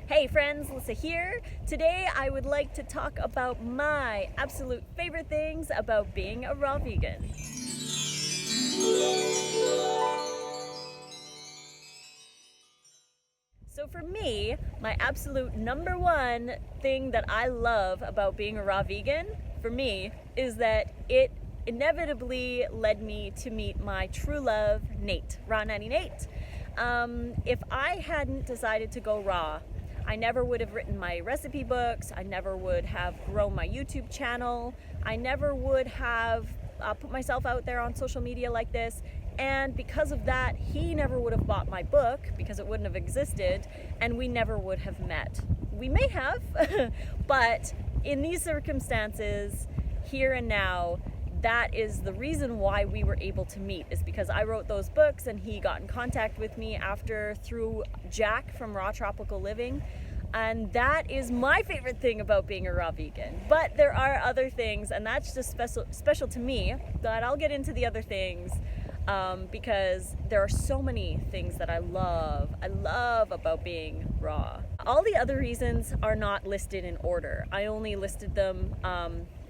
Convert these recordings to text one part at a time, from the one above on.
Hey friends, Lissa here. Today I would like to talk about my absolute favorite things about being a raw vegan. So for me, my absolute number one thing that I love about being a raw vegan, for me, is that it inevitably led me to meet my true love, Nate, Raw Nanny Nate. If I hadn't decided to go raw, I never would have written my recipe books, I never would have grown my YouTube channel, I never would have put myself out there on social media like this, and because of that, he never would have bought my book because it wouldn't have existed, and we never would have met. We may have, but in these circumstances, here and now, that is the reason why we were able to meet, is because I wrote those books and he got in contact with me after through Jack from Raw Tropical Living. And that is my favorite thing about being a raw vegan. But there are other things, and that's just special to me, but I'll get into the other things because there are so many things that I love about being raw. All the other reasons are not listed in order. I only listed them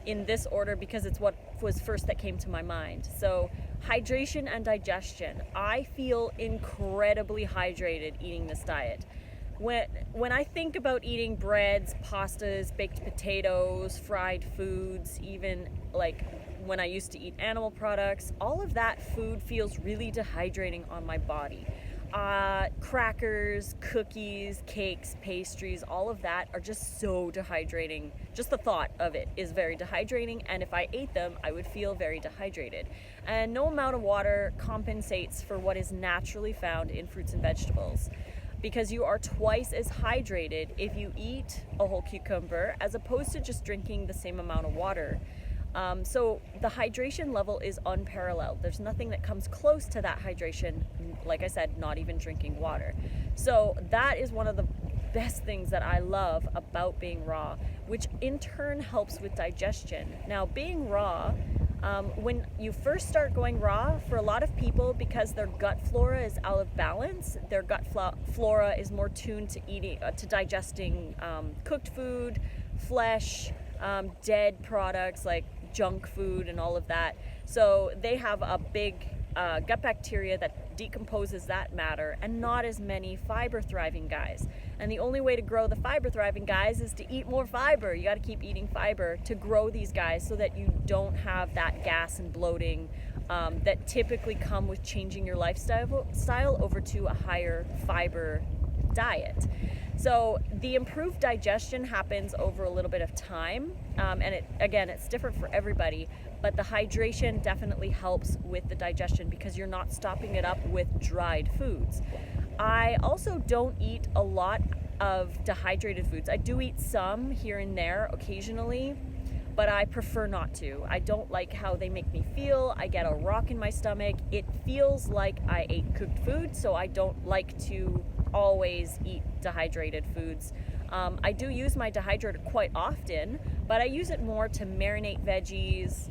in this order because it's what was first that came to my mind. So hydration and digestion. I feel incredibly hydrated eating this diet. When I think about eating breads, pastas, baked potatoes, fried foods, even like when I used to eat animal products, all of that food feels really dehydrating on my body. Crackers, cookies, cakes, pastries, all of that are just so dehydrating. Just the thought of it is very dehydrating, and if I ate them, I would feel very dehydrated. And no amount of water compensates for what is naturally found in fruits and vegetables, because you are twice as hydrated if you eat a whole cucumber as opposed to just drinking the same amount of water. So the hydration level is unparalleled. There's nothing that comes close to that hydration, like I said, not even drinking water. So that is one of the best things that I love about being raw, which in turn helps with digestion. Now, being raw, when you first start going raw, for a lot of people, because their gut flora is out of balance, their gut flora is more tuned to eating, to digesting cooked food, flesh, dead products like junk food and all of that. So they have a big gut bacteria that decomposes that matter, and not as many fiber thriving guys. And the only way to grow the fiber thriving guys is to eat more fiber. You got to keep eating fiber to grow these guys so that you don't have that gas and bloating that typically come with changing your lifestyle over to a higher fiber diet. So the improved digestion happens over a little bit of time, and it's different for everybody, but the hydration definitely helps with the digestion because you're not stopping it up with dried foods. I also don't eat a lot of dehydrated foods. I do eat some here and there occasionally, but I prefer not to. I don't like how they make me feel. I get a rock in my stomach. It feels like I ate cooked food, so I don't like to always eat dehydrated foods. I do use my dehydrator quite often, but I use it more to marinate veggies,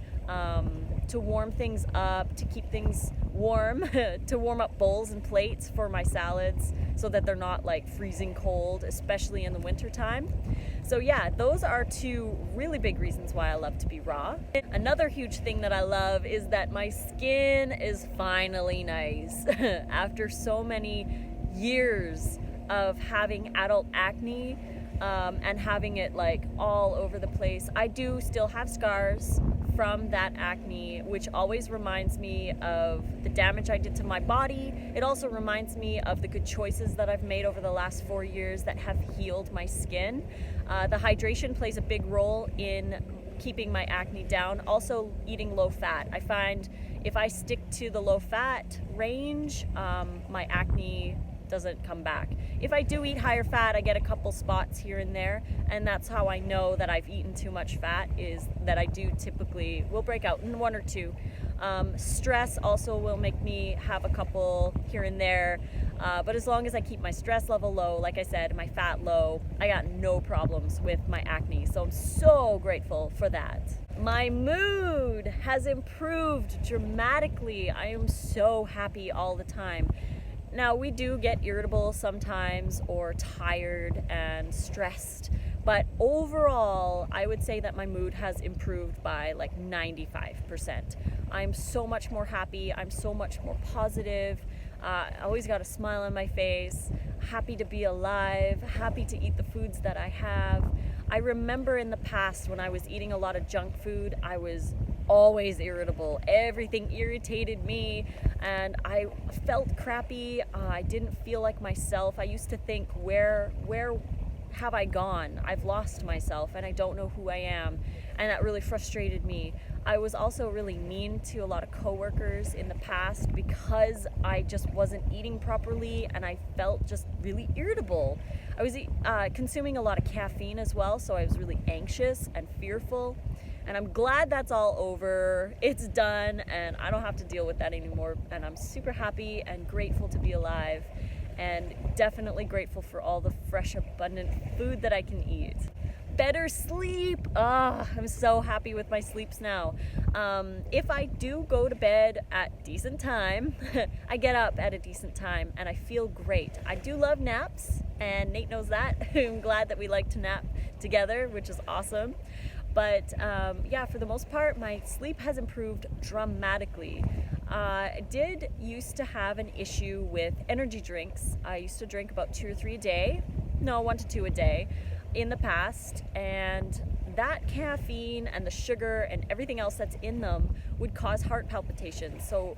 to warm things up, to keep things warm, to warm up bowls and plates for my salads so that they're not like freezing cold, especially in the winter time. So yeah, those are two really big reasons why I love to be raw. Another huge thing that I love is that my skin is finally nice. After so many years of having adult acne and having it like all over the place, I do still have scars from that acne, which always reminds me of the damage I did to my body. It also reminds me of the good choices that I've made over the last 4 years that have healed my skin. The hydration plays a big role in keeping my acne down. Also eating low fat. I find if I stick to the low fat range, my acne doesn't come back. If I do eat higher fat, I get a couple spots here and there, and that's how I know that I've eaten too much fat, is that I do typically will break out in one or two. Stress also will make me have a couple here and there, but as long as I keep my stress level low, like I said, my fat low, I got no problems with my acne, so I'm so grateful for that. My mood has improved dramatically. I am so happy all the time. Now, we do get irritable sometimes or tired and stressed, but overall, I would say that my mood has improved by like 95%. I'm so much more happy. I'm so much more positive. I always got a smile on my face, happy to be alive, happy to eat the foods that I have. I remember in the past when I was eating a lot of junk food, I was always irritable. Everything irritated me and I felt crappy. I didn't feel like myself. I used to think, where have I gone? I've lost myself and I don't know who I am. And that really frustrated me. I was also really mean to a lot of coworkers in the past because I just wasn't eating properly and I felt just really irritable. I was consuming a lot of caffeine as well, so I was really anxious and fearful. And I'm glad that's all over. It's done and I don't have to deal with that anymore. And I'm super happy and grateful to be alive, and definitely grateful for all the fresh, abundant food that I can eat. Better sleep. I'm so happy with my sleeps now. If I do go to bed at decent time, I get up at a decent time and I feel great. I do love naps and Nate knows that. I'm glad that we like to nap together, which is awesome. But yeah, for the most part, my sleep has improved dramatically. I did used to have an issue with energy drinks. I used to drink about 2 or 3 a day. No, 1 to 2 a day in the past. And that caffeine and the sugar and everything else that's in them would cause heart palpitations. So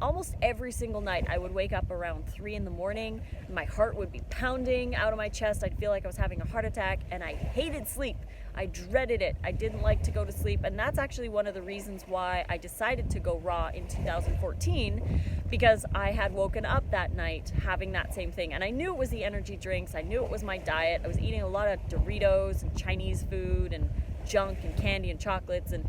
almost every single night I would wake up around 3 in the morning. My heart would be pounding out of my chest. I'd feel like I was having a heart attack and I hated sleep. I dreaded it. I didn't like to go to sleep, and that's actually one of the reasons why I decided to go raw in 2014, because I had woken up that night having that same thing, and I knew it was the energy drinks. I knew it was my diet. I was eating a lot of Doritos and Chinese food and junk and candy and chocolates, and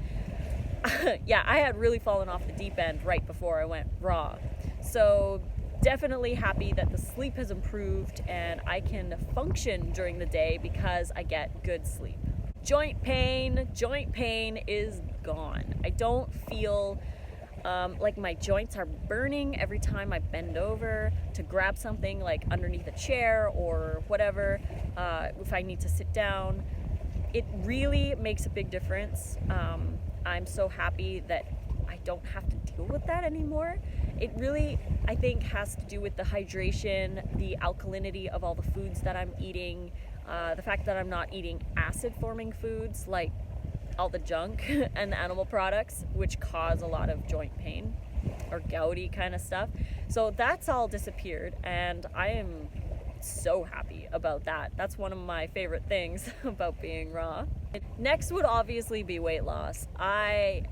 yeah, I had really fallen off the deep end right before I went raw. So definitely happy that the sleep has improved and I can function during the day because I get good sleep. Joint pain is gone. I don't feel like my joints are burning every time I bend over to grab something like underneath a chair or whatever, if I need to sit down. It really makes a big difference. I'm so happy that I don't have to deal with that anymore. It really, I think, has to do with the hydration, the alkalinity of all the foods that I'm eating, the fact that I'm not eating acid-forming foods like all the junk and the animal products, which cause a lot of joint pain or gouty kind of stuff. So that's all disappeared, and I am so happy about that. That's one of my favorite things about being raw. Next would obviously be weight loss. I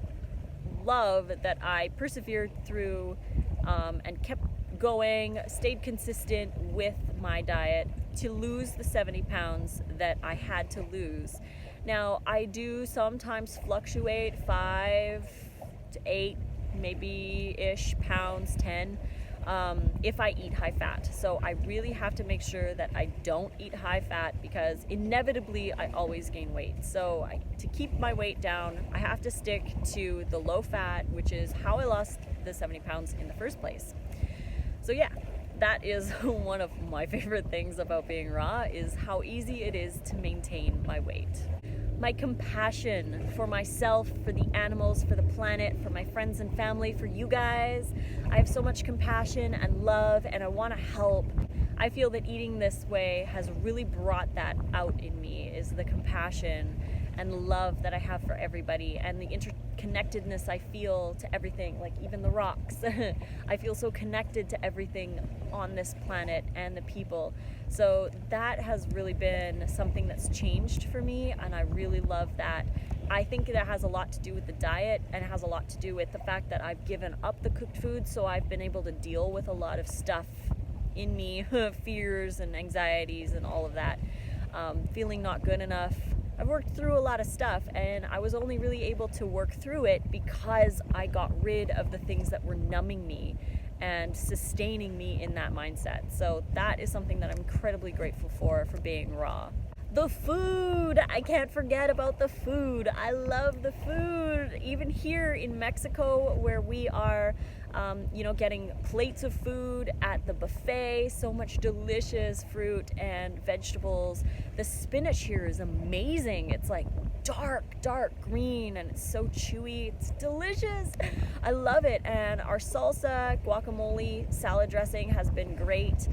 love that I persevered through and kept going, stayed consistent with my diet to lose the 70 pounds that I had to lose. Now, I do sometimes fluctuate 5 to 8, maybe-ish pounds, 10, if I eat high fat. So I really have to make sure that I don't eat high fat because inevitably I always gain weight. So to keep my weight down, I have to stick to the low fat, which is how I lost the 70 pounds in the first place. So yeah, that is one of my favorite things about being raw, is how easy it is to maintain my weight. My compassion for myself, for the animals, for the planet, for my friends and family, for you guys. I have so much compassion and love, and I want to help. I feel that eating this way has really brought that out in me, is the compassion and love that I have for everybody, and the interconnectedness I feel to everything, like even the rocks. I feel so connected to everything on this planet and the people. So that has really been something that's changed for me, and I really love that. I think that has a lot to do with the diet, and it has a lot to do with the fact that I've given up the cooked food, so I've been able to deal with a lot of stuff in me, fears and anxieties and all of that, feeling not good enough. I've worked through a lot of stuff, and I was only really able to work through it because I got rid of the things that were numbing me and sustaining me in that mindset. So that is something that I'm incredibly grateful for being raw. The food! I can't forget about the food. I love the food. Even here in Mexico, where we are, getting plates of food at the buffet, so much delicious fruit and vegetables. The spinach here is amazing. It's like dark green and it's so chewy. It's delicious. I love it. And our salsa, guacamole, salad dressing has been great.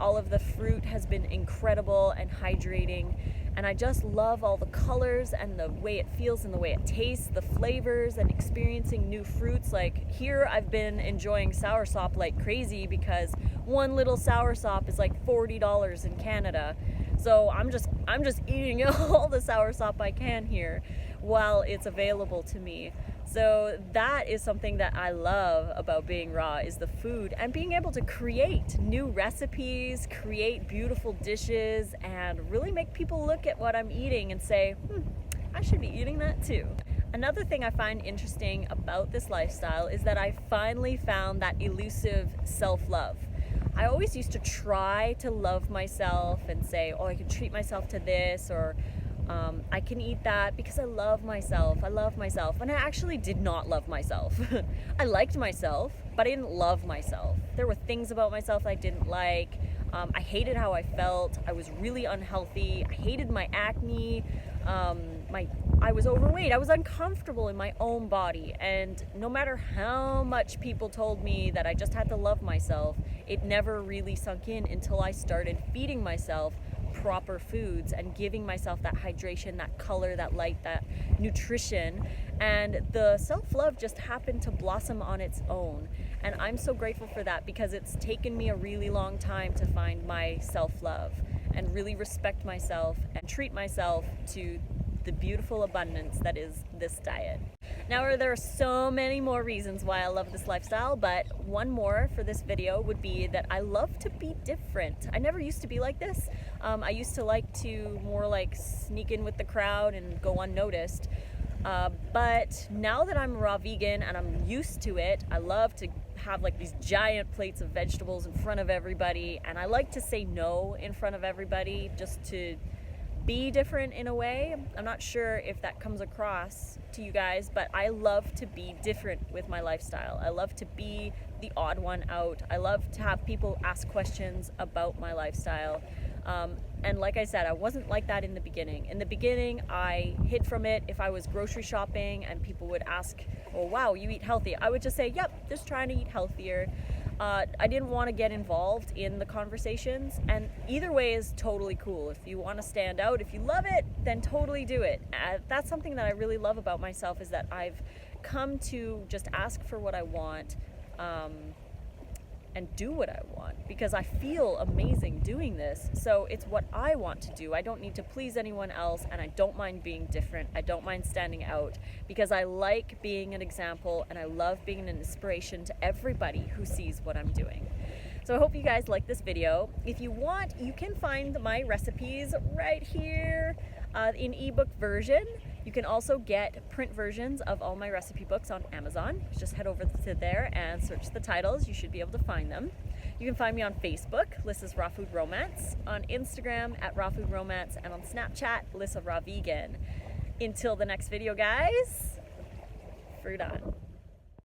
All of the fruit has been incredible and hydrating, and I just love all the colors and the way it feels and the way it tastes, the flavors, and experiencing new fruits. Like here I've been enjoying soursop like crazy because one little soursop is like $40 in Canada. So I'm just eating all the soursop I can here while it's available to me. So that is something that I love about being raw, is the food and being able to create new recipes, create beautiful dishes, and really make people look at what I'm eating and say, I should be eating that too. Another thing I find interesting about this lifestyle is that I finally found that elusive self-love. I always used to try to love myself and say, I can treat myself to this, or I can eat that because I love myself. And I actually did not love myself. I liked myself, but I didn't love myself. There were things about myself I didn't like. I hated how I felt. I was really unhealthy. I hated my acne. I was overweight. I was uncomfortable in my own body. And no matter how much people told me that I just had to love myself, it never really sunk in until I started feeding myself proper foods and giving myself that hydration, that color, that light, that nutrition. And the self-love just happened to blossom on its own. And I'm so grateful for that, because it's taken me a really long time to find my self-love and really respect myself and treat myself to the beautiful abundance that is this diet. Now, there are so many more reasons why I love this lifestyle, but one more for this video would be that I love to be different. I never used to be like this. I used to like to more like sneak in with the crowd and go unnoticed. But now that I'm raw vegan and I'm used to it, I love to have like these giant plates of vegetables in front of everybody, and I like to say no in front of everybody just to be different in a way. I'm not sure if that comes across to you guys, but I love to be different with my lifestyle. I love to be the odd one out. I love to have people ask questions about my lifestyle. And like I said, I wasn't like that in the beginning. In the beginning, I hid from it. If I was grocery shopping and people would ask, oh wow, you eat healthy, I would just say, yep, just trying to eat healthier. I didn't want to get involved in the conversations, and either way is totally cool. If you want to stand out, if you love it, then totally do it. That's something that I really love about myself, is that I've come to just ask for what I want, and do what I want, because I feel amazing doing this. So it's what I want to do. I don't need to please anyone else, and I don't mind being different. I don't mind standing out, because I like being an example, and I love being an inspiration to everybody who sees what I'm doing. So I hope you guys like this video. If you want, you can find my recipes right here in ebook version. You can also get print versions of all my recipe books on Amazon. Just head over to there and search the titles. You should be able to find them. You can find me on Facebook, Lissa's Raw Food Romance, on Instagram at Raw Food Romance, and on Snapchat, Lissa Raw Vegan. Until the next video, guys, fruit on.